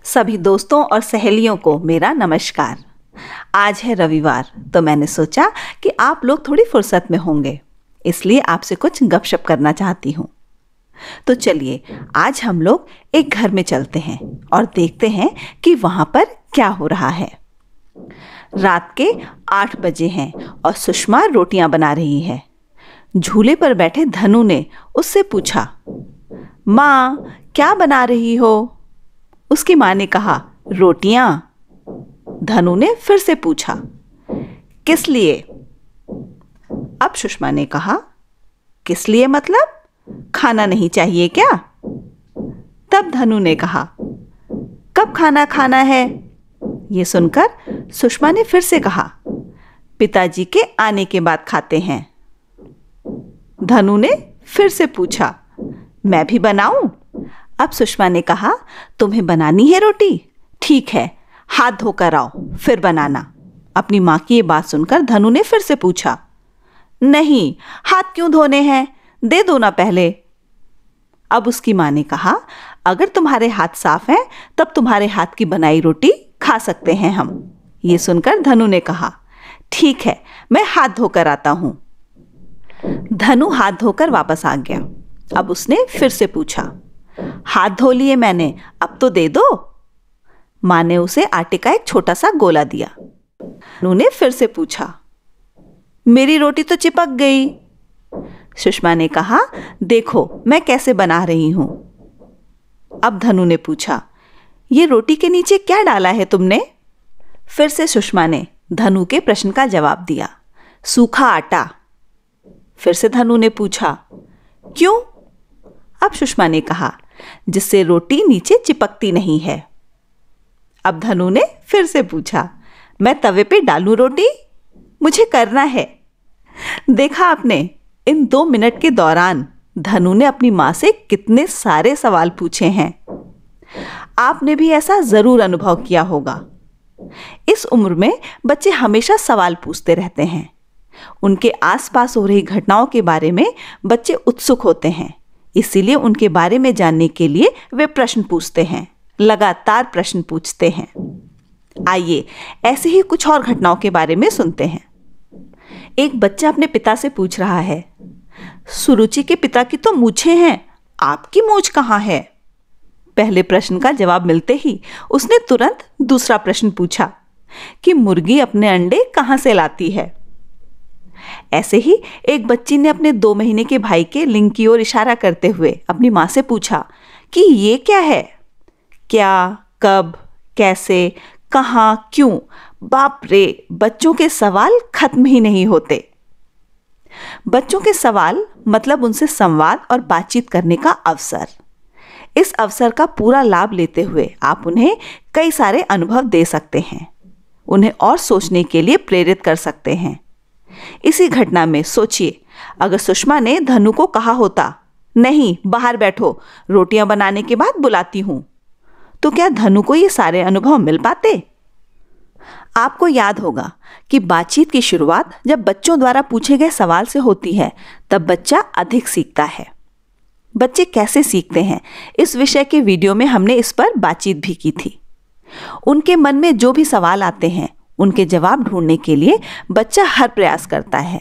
सभी दोस्तों और सहेलियों को मेरा नमस्कार। आज है रविवार, तो मैंने सोचा कि आप लोग थोड़ी फुर्सत में होंगे, इसलिए आपसे कुछ गपशप करना चाहती हूँ। तो चलिए आज हम लोग एक घर में चलते हैं और देखते हैं कि वहाँ पर क्या हो रहा है। रात के 8 बजे हैं और सुषमा रोटियां बना रही है। झूले पर बैठे धनु ने उससे पूछा, माँ क्या बना रही हो? उसकी माँ ने कहा, रोटियां। धनु ने फिर से पूछा, किस लिए? अब सुषमा ने कहा, किस लिए मतलब? खाना नहीं चाहिए क्या? तब धनु ने कहा, कब खाना खाना है? ये सुनकर सुषमा ने फिर से कहा, पिताजी के आने के बाद खाते हैं। धनु ने फिर से पूछा, मैं भी बनाऊं? अब सुषमा ने कहा, तुम्हें बनानी है रोटी? ठीक है, हाथ धोकर आओ फिर बनाना। अपनी माँ की ये बात सुनकर धनु ने फिर से पूछा, नहीं, हाथ क्यों धोने हैं? दे दो ना पहले। अब उसकी माँ ने कहा, अगर तुम्हारे हाथ साफ हैं तब तुम्हारे हाथ की बनाई रोटी खा सकते हैं हम। ये सुनकर धनु ने कहा, ठीक है, मैं हाथ धोकर आता हूं। धनु हाथ धोकर वापस आ गया। अब उसने फिर से पूछा, हाथ धो लिए मैंने, अब तो दे दो। माँ ने उसे आटे का एक छोटा सा गोला दिया। धनु ने फिर से पूछा, मेरी रोटी तो चिपक गई। सुषमा ने कहा, देखो मैं कैसे बना रही हूं। अब धनु ने पूछा, ये रोटी के नीचे क्या डाला है तुमने? फिर से सुषमा ने धनु के प्रश्न का जवाब दिया, सूखा आटा। फिर से धनु ने पूछा, क्यों? अब सुषमा ने कहा, जिससे रोटी नीचे चिपकती नहीं है। अब धनु ने फिर से पूछा, मैं तवे पे डालूं रोटी? मुझे करना है। देखा आपने, इन 2 मिनट के दौरान धनु ने अपनी माँ से कितने सारे सवाल पूछे हैं। आपने भी ऐसा जरूर अनुभव किया होगा। इस उम्र में बच्चे हमेशा सवाल पूछते रहते हैं। उनके आसपास हो रही घटनाओं के बारे में बच्चे उत्सुक होते हैं, इसीलिए उनके बारे में जानने के लिए वे प्रश्न पूछते हैं, लगातार प्रश्न पूछते हैं। आइए ऐसे ही कुछ और घटनाओं के बारे में सुनते हैं। एक बच्चा अपने पिता से पूछ रहा है, सुरुचि के पिता की तो मूछें हैं, आपकी मूछ कहाँ है? पहले प्रश्न का जवाब मिलते ही उसने तुरंत दूसरा प्रश्न पूछा कि मुर्गी अपने अंडे कहाँ से लाती है। ऐसे ही एक बच्ची ने अपने 2 महीने के भाई के लिंग की ओर इशारा करते हुए अपनी माँ से पूछा कि ये क्या है? क्या, कब, कैसे, कहाँ, क्यों? बाप रे, बच्चों के सवाल खत्म ही नहीं होते। बच्चों के सवाल मतलब उनसे संवाद और बातचीत करने का अवसर। इस अवसर का पूरा लाभ लेते हुए आप उन्हें कई सारे अनुभव दे सकते हैं, उन्हें और सोचने के लिए प्रेरित कर सकते हैं। इसी घटना में सोचिए, अगर सुषमा ने धनु को कहा होता, नहीं बाहर बैठो, रोटियां बनाने के बाद बुलाती हूं, तो क्या धनु को ये सारे अनुभव मिल पाते? आपको याद होगा कि बातचीत की शुरुआत जब बच्चों द्वारा पूछे गए सवाल से होती है, तब बच्चा अधिक सीखता है। बच्चे कैसे सीखते हैं, इस विषय के वीडियो में हमने इस पर बातचीत भी की थी। उनके मन में जो भी सवाल आते हैं, उनके जवाब ढूंढने के लिए बच्चा हर प्रयास करता है,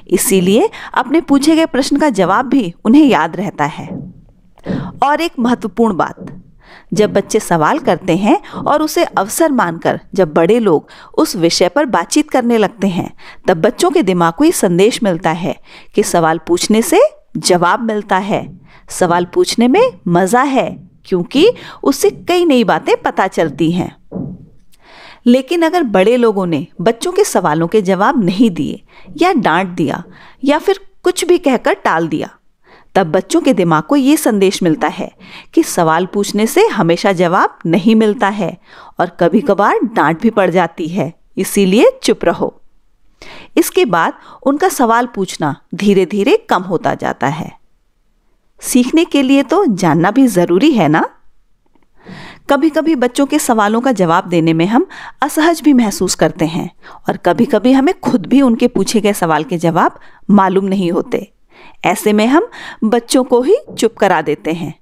इसीलिए अपने पूछे गए प्रश्न का जवाब भी उन्हें याद रहता है। और एक महत्वपूर्ण बात, जब बच्चे सवाल करते हैं और उसे अवसर मानकर जब बड़े लोग उस विषय पर बातचीत करने लगते हैं, तब बच्चों के दिमाग को ये संदेश मिलता है कि सवाल पूछने से जवाब मिलता है, सवाल पूछने में मजा है, क्योंकि उससे कई नई बातें पता चलती हैं। लेकिन अगर बड़े लोगों ने बच्चों के सवालों के जवाब नहीं दिए या डांट दिया या फिर कुछ भी कहकर टाल दिया, तब बच्चों के दिमाग को ये संदेश मिलता है कि सवाल पूछने से हमेशा जवाब नहीं मिलता है और कभी कभार डांट भी पड़ जाती है, इसीलिए चुप रहो। इसके बाद उनका सवाल पूछना धीरे धीरे कम होता जाता है। सीखने के लिए तो जानना भी जरूरी है ना। कभी कभी बच्चों के सवालों का जवाब देने में हम असहज भी महसूस करते हैं और कभी कभी हमें खुद भी उनके पूछे गए सवाल के जवाब मालूम नहीं होते। ऐसे में हम बच्चों को ही चुप करा देते हैं,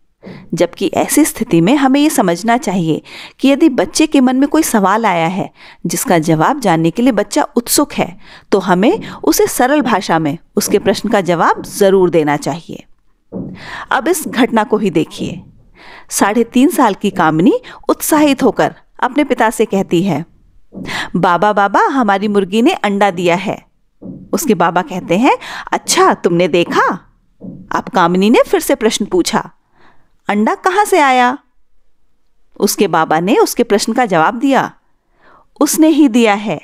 जबकि ऐसी स्थिति में हमें ये समझना चाहिए कि यदि बच्चे के मन में कोई सवाल आया है जिसका जवाब जानने के लिए बच्चा उत्सुक है, तो हमें उसे सरल भाषा में उसके प्रश्न का जवाब ज़रूर देना चाहिए। अब इस घटना को ही देखिए। 3.5 साल की कामिनी उत्साहित होकर अपने पिता से कहती है, बाबा बाबा, हमारी मुर्गी ने अंडा दिया है। उसके बाबा कहते हैं, अच्छा, तुमने देखा? अब कामिनी ने फिर से प्रश्न पूछा, अंडा कहाँ से आया? उसके बाबा ने उसके प्रश्न का जवाब दिया, उसने ही दिया है,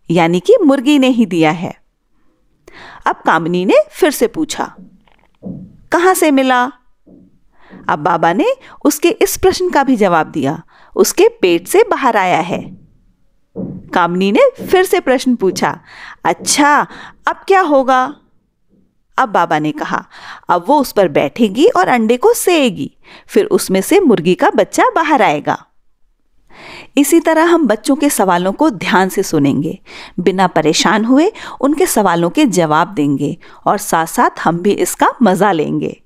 यानी कि मुर्गी ने ही दिया है। अब कामिनी ने फिर से पूछा, कहाँ से मिला? अब बाबा ने उसके इस प्रश्न का भी जवाब दिया, उसके पेट से बाहर आया है। कामिनी ने फिर से प्रश्न पूछा, अच्छा, अब क्या होगा? अब बाबा ने कहा, अब वो उस पर बैठेगी और अंडे को सेएगी, फिर उसमें से मुर्गी का बच्चा बाहर आएगा। इसी तरह हम बच्चों के सवालों को ध्यान से सुनेंगे, बिना परेशान हुए उनके सवालों के जवाब देंगे और साथ साथ हम भी इसका मजा लेंगे।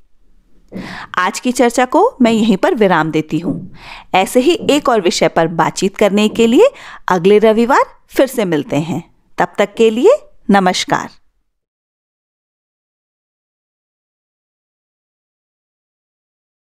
आज की चर्चा को मैं यहीं पर विराम देती हूँ। ऐसे ही एक और विषय पर बातचीत करने के लिए अगले रविवार फिर से मिलते हैं। तब तक के लिए नमस्कार।